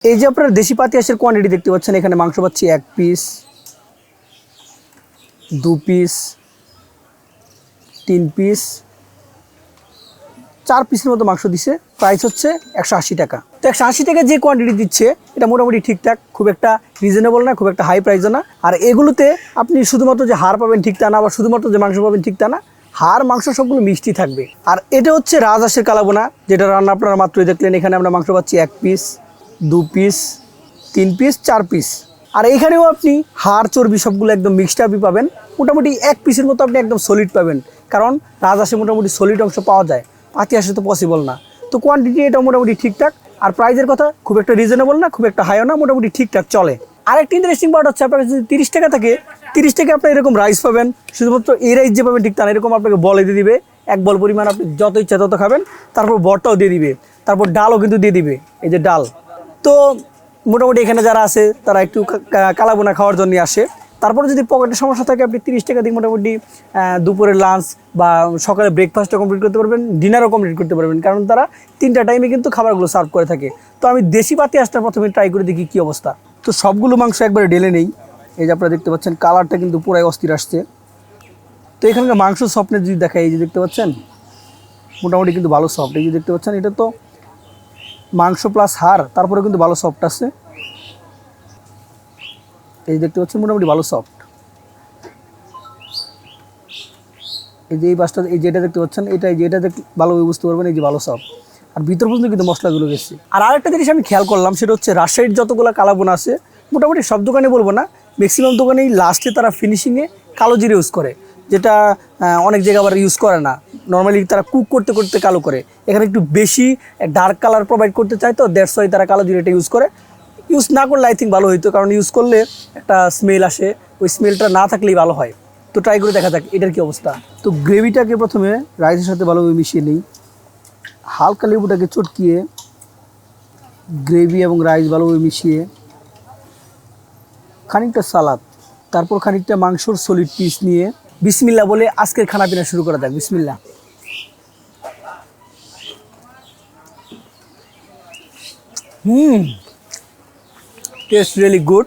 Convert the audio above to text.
এই যে আপনারা দেশি পাতি হাঁসের কোয়ান্টিটি দেখতে পাচ্ছেন, এখানে মাংস পাচ্ছি 1 পিস, 2 পিস, 3 পিস, 4 পিসের মতো মাংস দিছে। প্রাইস হচ্ছে 180 টাকা। তো 180 টাকা যে কোয়ান্টিটি দিচ্ছে এটা মোটামুটি ঠিকঠাক, খুব একটা রিজনেবল না, খুব একটা হাই প্রাইসও না। আর এগুলোতে আপনি শুধুমাত্র যে হাড় পাবেন ঠিক তা না, আবার শুধুমাত্র যে মাংস পাবেন ঠিক তা না, হাড় মাংস সবগুলো মিষ্টি থাকবে। আর এটা হচ্ছে রাজহাঁসের কালাবোনা, যেটা রান্না আপনারা মাত্রই দেখলেন। এখানে আমরা মাংস পাচ্ছি 1 পিস, 2 পিস, 3 পিস, 4 পিস। আর এইখানেও আপনি হাড় চর্বি সবগুলো একদম মিক্সড আপই পাবেন। মোটামুটি 1 পিসের মতো আপনি একদম সলিড পাবেন, কারণ রাজহাঁসে মোটামুটি সলিড অংশ পাওয়া যায়, পাতি হাঁসে তো পসিবল না। তো কোয়ান্টিটি এটা মোটামুটি ঠিকঠাক। আর প্রাইসের কথা খুব একটা রিজনেবল না, খুব একটা হাইও না, মোটামুটি ঠিকঠাক চলে। আরেকটা ইন্টারেস্টিং পার্ট হচ্ছে, আপনার কাছে যদি 30 টাকা থাকে, 30 টাকা আপনি এরকম রাইস পাবেন। শুধুমাত্র এই রাইস যে পাবেন ঠিক তা না, এরকম আপনাকে বলে দিয়ে দিবে 1 বল পরিমাণ, আপনি যত ইচ্ছা তত খাবেন। তারপর বটটাও দিয়ে দিবে, তারপর ডালও কিন্তু দিয়ে দিবে, এই যে ডাল। তো মোটামুটি এখানে যারা আছে তারা একটু কালাবোনা খাওয়ার জন্য আসে। তারপরে যদি পকেটের সমস্যা থাকে, আপনি 30 টাকা দিয়ে মোটামুটি দুপুরের লাঞ্চ বা সকালে ব্রেকফাস্টও কমপ্লিট করতে পারবেন, ডিনারও কমপ্লিট করতে পারবেন, কারণ তারা 3টা টাইমে কিন্তু খাবারগুলো সার্ভ করে থাকে। তো আমি দেশি পাতি হাঁসটা প্রথমে ট্রাই করে দেখি কী অবস্থা। তো সবগুলো মাংস একবারে ঢেলে নেই। এই যে আপনারা দেখতে পাচ্ছেন কালারটা কিন্তু পুরাই অস্থির আসছে। তো এখানকার মাংস সফটনেস যদি দেখায়, এই যে দেখতে পাচ্ছেন মোটামুটি কিন্তু ভালো সফট। এই যে দেখতে পাচ্ছেন, এটা তো মাংস প্লাস হাড়, তারপরে কিন্তু ভালো সফট আছে। এই যে দেখতে পাচ্ছেন মোটামুটি ভালো সফট। এই যে এই পাশটা, এই যেটা দেখতে পাচ্ছেন, এটা ভালোভাবে বুঝতে পারবেন, এই যে ভালো সফট। আর ভিতর পর্যন্ত কিন্তু মশলাগুলো গেছে। আর আরেকটা জিনিস আমি খেয়াল করলাম, সেটা হচ্ছে রাজশাহীর যতগুলো কালাবোনা আছে, মোটামুটি সব দোকানে বলবো না, ম্যাক্সিমাম দোকানেই লাস্টে তারা ফিনিশিংয়ে কালো জিরে ইউজ করে, যেটা অনেক জায়গায় আবার ইউজ করে না। নর্মালি তারা কুক করতে করতে কালো করে। এখানে একটু বেশি ডার্ক কালার প্রোভাইড করতে চায়, তো দ্যাটস ওয়াই তারা কালো জিরেটা ইউজ করে। ইউজ না করলে আই থিঙ্ক ভালো হইতো, কারণ ইউজ করলে একটা স্মেল আসে, ওই স্মেলটা না থাকলেই ভালো হয়। তো ট্রাই করে দেখা যাক এটার কী অবস্থা। তো গ্রেভিটাকে প্রথমে রাইসের সাথে ভালোভাবে মিশিয়ে নিই, হালকা লেবুটাকে চটকিয়ে গ্রেভি এবং রাইস ভালোভাবে মিশিয়ে, খানিকটা সালাদ, তারপর খানিকটা মাংসর সলিড পিস নিয়ে বিসমিল্লাহ বলে আজকের খানাপিনা শুরু করা যাক। বিসমিল্লাহ। Test really good.